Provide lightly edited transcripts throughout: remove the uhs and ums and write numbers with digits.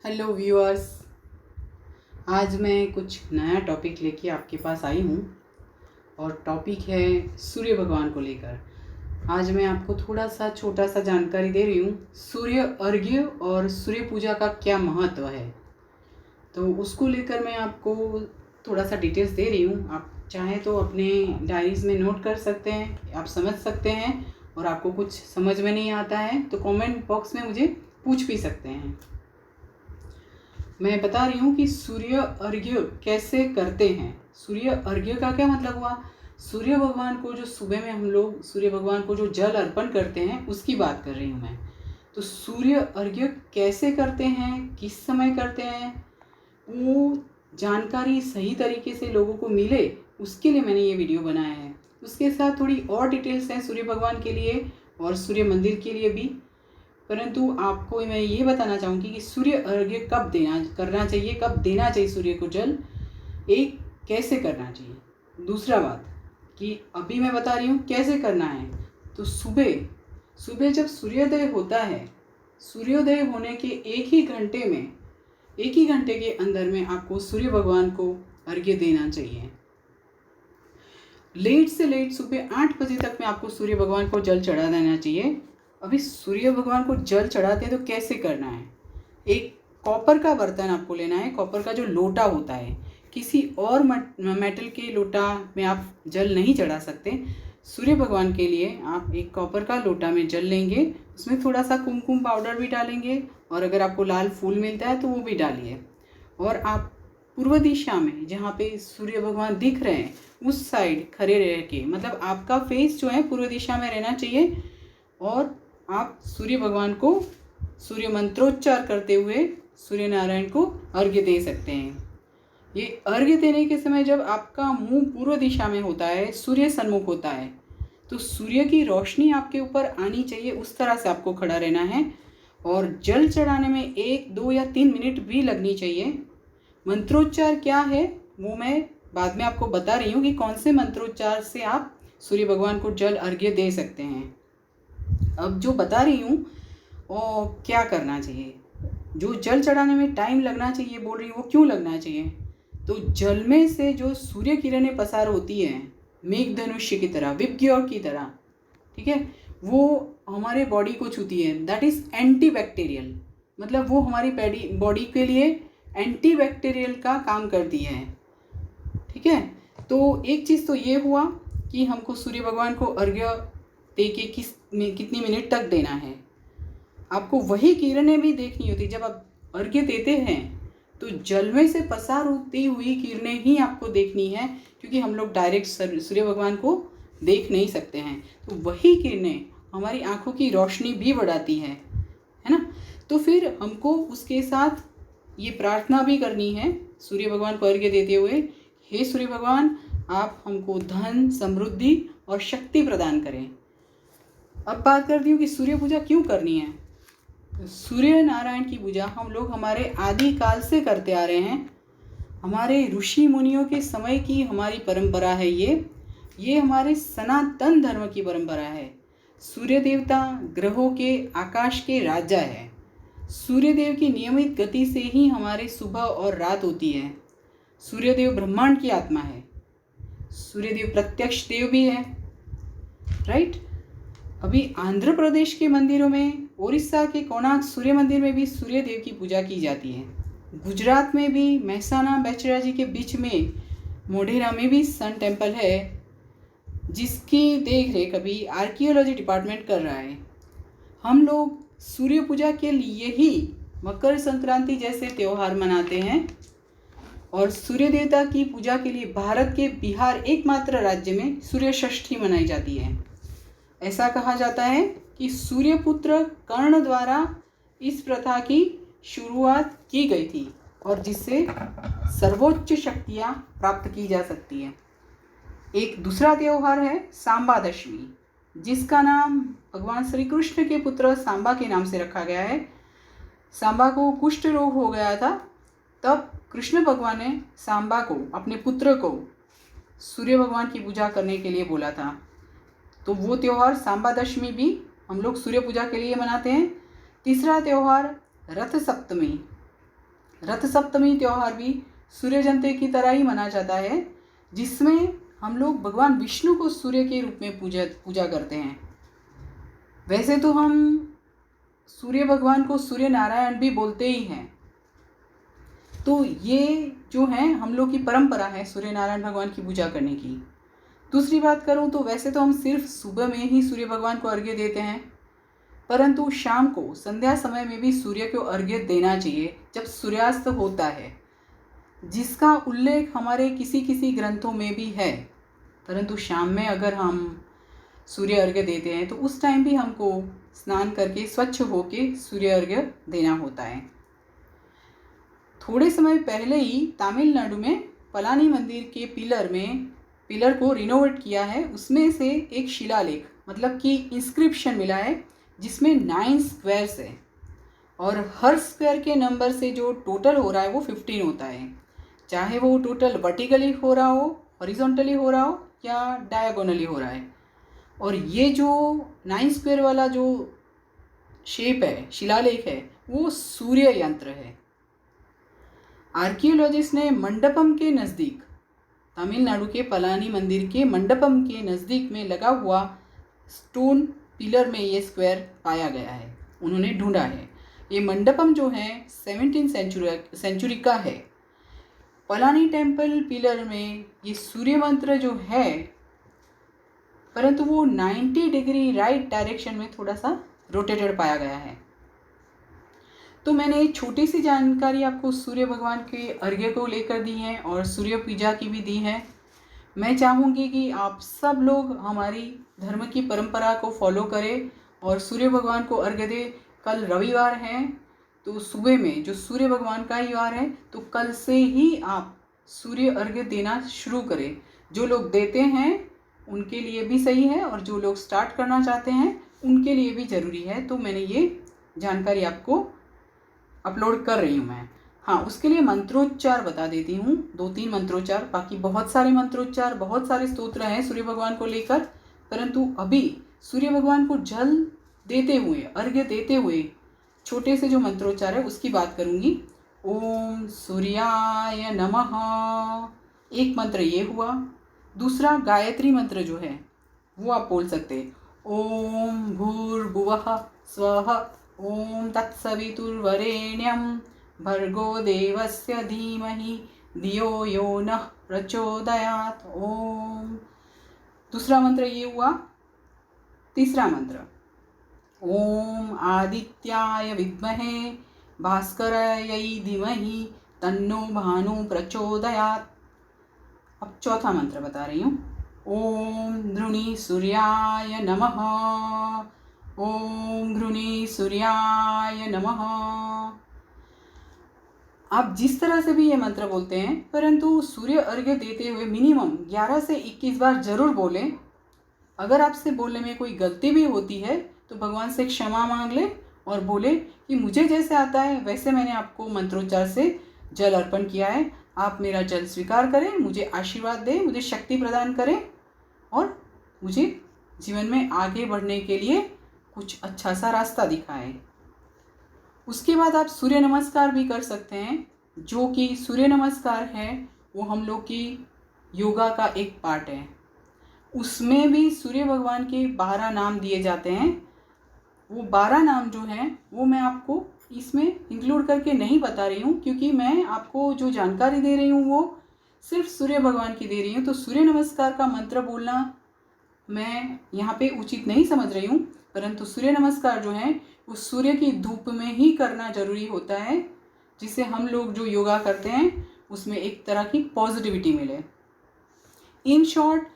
Hello viewers. आज मैं कुछ नया टॉपिक लेके आपके पास आई हूँ और टॉपिक है सूर्य भगवान को लेकर। आज मैं आपको थोड़ा सा छोटा सा जानकारी दे रही हूँ सूर्य अर्घ्य और सूर्य पूजा का क्या महत्व है। तो उसको लेकर मैं आपको थोड़ा सा डिटेल्स दे रही हूँ। आप चाहें तो अपने डायरीज़ में नोट कर सकते हैं, आप समझ सकते हैं। और आपको कुछ समझ में नहीं आता है तो कमेंट बॉक्स में मुझे पूछ भी सकते हैं। मैं बता रही हूँ कि सूर्य अर्घ्य कैसे करते हैं। सूर्य अर्घ्य का क्या मतलब हुआ? सूर्य भगवान को जो सुबह में हम लोग सूर्य भगवान को जो जल अर्पण करते हैं उसकी बात कर रही हूँ मैं। तो सूर्य अर्घ्य कैसे करते हैं, किस समय करते हैं, वो जानकारी सही तरीके से लोगों को मिले उसके लिए मैंने ये वीडियो बनाया है। उसके साथ थोड़ी और डिटेल्स हैं सूर्य भगवान के लिए और सूर्य मंदिर के लिए भी। परंतु आपको मैं ये बताना चाहूँगी कि सूर्य अर्घ्य कब करना चाहिए, कब देना चाहिए सूर्य को जल, एक कैसे करना चाहिए। दूसरा बात कि अभी मैं बता रही हूँ कैसे करना है। तो सुबह सुबह जब सूर्योदय होता है, सूर्योदय होने के एक ही घंटे के अंदर में आपको सूर्य भगवान को अर्घ्य देना चाहिए। लेट से लेट सुबह 8 बजे तक में आपको सूर्य भगवान को जल चढ़ा देना चाहिए। अभी सूर्य भगवान को जल चढ़ाते हैं तो कैसे करना है। एक कॉपर का बर्तन आपको लेना है, कॉपर का जो लोटा होता है। किसी और मेटल के लोटा में आप जल नहीं चढ़ा सकते। सूर्य भगवान के लिए आप एक कॉपर का लोटा में जल लेंगे, उसमें थोड़ा सा कुमकुम पाउडर भी डालेंगे और अगर आपको लाल फूल मिलता है तो वो भी डालिए। और आप पूर्व दिशा में जहाँ पे सूर्य भगवान दिख रहे हैं उस साइड खड़े रह के, मतलब आपका फेस जो है पूर्व दिशा में रहना चाहिए और आप सूर्य भगवान को सूर्य मंत्रोच्चार करते हुए सूर्य नारायण को अर्घ्य दे सकते हैं। ये अर्घ्य देने के समय जब आपका मुंह पूर्व दिशा में होता है, सूर्य सन्मुख होता है, तो सूर्य की रोशनी आपके ऊपर आनी चाहिए, उस तरह से आपको खड़ा रहना है। और जल चढ़ाने में 1, 2 या 3 मिनट भी लगनी चाहिए। मंत्रोच्चार क्या है वो मैं बाद में आपको बता रही हूँ कि कौन से मंत्रोच्चार से आप सूर्य भगवान को जल अर्घ्य दे सकते हैं। अब जो बता रही हूँ वो क्या करना चाहिए। जो जल चढ़ाने में टाइम लगना चाहिए बोल रही हूँ, वो क्यों लगना चाहिए? तो जल में से जो सूर्य किरणें पसार होती हैं मेघधनुष्य की तरह, विबग्योर की तरह, ठीक है, वो हमारे बॉडी को छूती है। दैट इज़ एंटी बैक्टीरियल, मतलब वो हमारी बॉडी के लिए एंटी बैक्टीरियल का काम करती है। ठीक है, तो एक चीज़ तो ये हुआ कि हमको सूर्य भगवान को अर्घ्य दे के कितनी मिनट तक देना है। आपको वही किरणें भी देखनी होती। जब आप अर्घ्य देते हैं तो जल में से पसार होती हुई किरणें ही आपको देखनी है, क्योंकि हम लोग डायरेक्ट सूर्य भगवान को देख नहीं सकते हैं। तो वही किरणें हमारी आंखों की रोशनी भी बढ़ाती है ना। तो फिर हमको उसके साथ ये प्रार्थना भी करनी है सूर्य भगवान को अर्घ्य देते हुए, हे सूर्य भगवान आप हमको धन, समृद्धि और शक्ति प्रदान करें। अब बात करती हूँ कि सूर्य पूजा क्यों करनी है। सूर्य नारायण की पूजा हम लोग हमारे आदि काल से करते आ रहे हैं। हमारे ऋषि मुनियों के समय की हमारी परंपरा है ये हमारे सनातन धर्म की परंपरा है। सूर्य देवता ग्रहों के, आकाश के राजा है। सूर्यदेव की नियमित गति से ही हमारे सुबह और रात होती है। सूर्यदेव ब्रह्मांड की आत्मा है। सूर्यदेव प्रत्यक्ष देव भी है, राइट। अभी आंध्र प्रदेश के मंदिरों में, उड़ीसा के कोणार्क सूर्य मंदिर में भी सूर्य देव की पूजा की जाती है। गुजरात में भी महसाना बेचराजी के बीच में मोढेरा में भी सन टेम्पल है, जिसकी देख रेख अभी आर्कियोलॉजी डिपार्टमेंट कर रहा है। हम लोग सूर्य पूजा के लिए ही मकर संक्रांति जैसे त्यौहार मनाते हैं और सूर्य देवता की पूजा के लिए भारत के बिहार एकमात्र राज्य में सूर्य षष्ठी मनाई जाती है। ऐसा कहा जाता है कि सूर्यपुत्र कर्ण द्वारा इस प्रथा की शुरुआत की गई थी और जिससे सर्वोच्च शक्तियाँ प्राप्त की जा सकती हैं। एक दूसरा त्यौहार है सांबा दशमी, जिसका नाम भगवान श्री कृष्ण के पुत्र सांबा के नाम से रखा गया है। सांबा को कुष्ठ रोग हो गया था, तब कृष्ण भगवान ने सांबा को, अपने पुत्र को, सूर्य भगवान की पूजा करने के लिए बोला था। तो वो त्यौहार सांबा दशमी भी हम लोग सूर्य पूजा के लिए मनाते हैं। तीसरा त्यौहार रथ सप्तमी, रथ सप्तमी त्यौहार भी सूर्य जयंती की तरह ही मनाया जाता है, जिसमें हम लोग भगवान विष्णु को सूर्य के रूप में पूजा करते हैं। वैसे तो हम सूर्य भगवान को सूर्य नारायण भी बोलते ही हैं। तो ये जो है हम लोग की परंपरा है सूर्य नारायण भगवान की पूजा करने की। दूसरी बात करूं तो वैसे तो हम सिर्फ सुबह में ही सूर्य भगवान को अर्घ्य देते हैं, परंतु शाम को संध्या समय में भी सूर्य को अर्घ्य देना चाहिए जब सूर्यास्त होता है, जिसका उल्लेख हमारे किसी किसी ग्रंथों में भी है। परंतु शाम में अगर हम सूर्य अर्घ्य देते हैं तो उस टाइम भी हमको स्नान करके स्वच्छ होके सूर्य अर्घ्य देना होता है। थोड़े समय पहले ही तमिलनाडु में पलानी मंदिर के पिलर को रिनोवेट किया है। उसमें से एक शिलालेख मतलब कि इंस्क्रिप्शन मिला है जिसमें 9 स्क्वायर्स है और हर स्क्वायर के नंबर से जो टोटल हो रहा है वो 15 होता है, चाहे वो टोटल वर्टिकली हो रहा हो, हॉरिजॉन्टली हो रहा हो या डायगोनली हो रहा है। और ये जो 9 स्क्वायर वाला जो शेप है, शिलालेख है, वो सूर्य यंत्र है। आर्कियोलॉजिस्ट ने मंडपम के नज़दीक, तमिलनाडु के पलानी मंदिर के मंडपम के नज़दीक में लगा हुआ स्टोन पिलर में ये स्क्वायर पाया गया है, उन्होंने ढूंढा है। ये मंडपम जो है 17वीं सेंचुरी का है। पलानी टेम्पल पिलर में ये सूर्य मंत्र जो है, परंतु वो 90 डिग्री राइट डायरेक्शन में थोड़ा सा रोटेटेड पाया गया है। तो मैंने एक छोटी सी जानकारी आपको सूर्य भगवान के अर्घ्य को लेकर दी है और सूर्य पूजा की भी दी है। मैं चाहूँगी कि आप सब लोग हमारी धर्म की परंपरा को फॉलो करें और सूर्य भगवान को अर्घ्य दें। कल रविवार है तो सुबह में जो सूर्य भगवान का ही वार है, तो कल से ही आप सूर्य अर्घ्य देना शुरू करें। जो लोग देते हैं उनके लिए भी सही है और जो लोग स्टार्ट करना चाहते हैं उनके लिए भी ज़रूरी है। तो मैंने ये जानकारी आपको अपलोड कर रही हूँ मैं। हाँ, उसके लिए मंत्रोच्चार बता देती हूँ, 2-3 मंत्रोच्चार। बाकी बहुत सारे मंत्रोच्चार, बहुत सारे स्तोत्र हैं सूर्य भगवान को लेकर, परंतु अभी सूर्य भगवान को जल देते हुए, अर्घ्य देते हुए छोटे से जो मंत्रोच्चार है उसकी बात करूँगी। ओम सूर्याय नमः, एक मंत्र ये हुआ। दूसरा गायत्री मंत्र जो है वो आप बोल सकते हैं, ओम भूर्भुवः स्वः ओम तत्सवितुर्वरेण्यं भर्गो देवस्य धीमहि धियो यो नः प्रचोदयात्। ओम। दूसरा मंत्र ये हुआ। तीसरा मंत्र, ओम आदित्याय विद्महे भास्करायै धीमहि तन्नो भानु प्रचोदयात्। अब चौथा मंत्र बता रही हूँ, ओम धृणी सूर्याय नमः, ओम घृणी सूर्याय नमः। आप जिस तरह से भी ये मंत्र बोलते हैं, परंतु सूर्य अर्घ्य देते हुए मिनिमम 11 से 21 बार जरूर बोलें। अगर आपसे बोलने में कोई गलती भी होती है तो भगवान से क्षमा मांग लें और बोले कि मुझे जैसे आता है वैसे मैंने आपको मंत्रोच्चार से जल अर्पण किया है, आप मेरा जल स्वीकार करें, मुझे आशीर्वाद दें, मुझे शक्ति प्रदान करें और मुझे जीवन में आगे बढ़ने के लिए कुछ अच्छा सा रास्ता दिखाएं। उसके बाद आप सूर्य नमस्कार भी कर सकते हैं, जो कि सूर्य नमस्कार है वो हम लोग की योगा का एक पार्ट है। उसमें भी सूर्य भगवान के 12 नाम दिए जाते हैं। वो 12 नाम जो हैं वो मैं आपको इसमें इंक्लूड करके नहीं बता रही हूँ, क्योंकि मैं आपको जो जानकारी दे रही हूँ वो सिर्फ सूर्य भगवान की दे रही हूँ। तो सूर्य नमस्कार का मंत्र बोलना मैं यहाँ पे उचित नहीं समझ रही हूँ, परंतु सूर्य नमस्कार जो है वो सूर्य की धूप में ही करना जरूरी होता है, जिससे हम लोग जो योगा करते हैं उसमें एक तरह की पॉजिटिविटी मिले। इन शॉर्ट,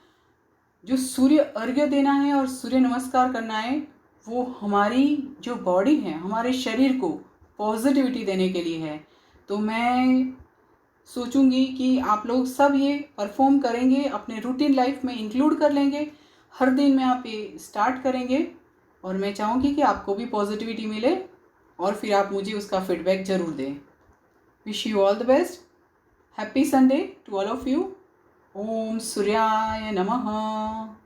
जो सूर्य अर्घ्य देना है और सूर्य नमस्कार करना है वो हमारी जो बॉडी है, हमारे शरीर को पॉजिटिविटी देने के लिए है। तो मैं सोचूंगी कि आप लोग सब ये परफॉर्म करेंगे, अपने रूटीन लाइफ में इंक्लूड कर लेंगे, हर दिन में आप ये स्टार्ट करेंगे और मैं चाहूँगी कि आपको भी पॉजिटिविटी मिले और फिर आप मुझे उसका फीडबैक ज़रूर दें। Wish you all the best. Happy Sunday to all of you. ओम सूर्याय नमः।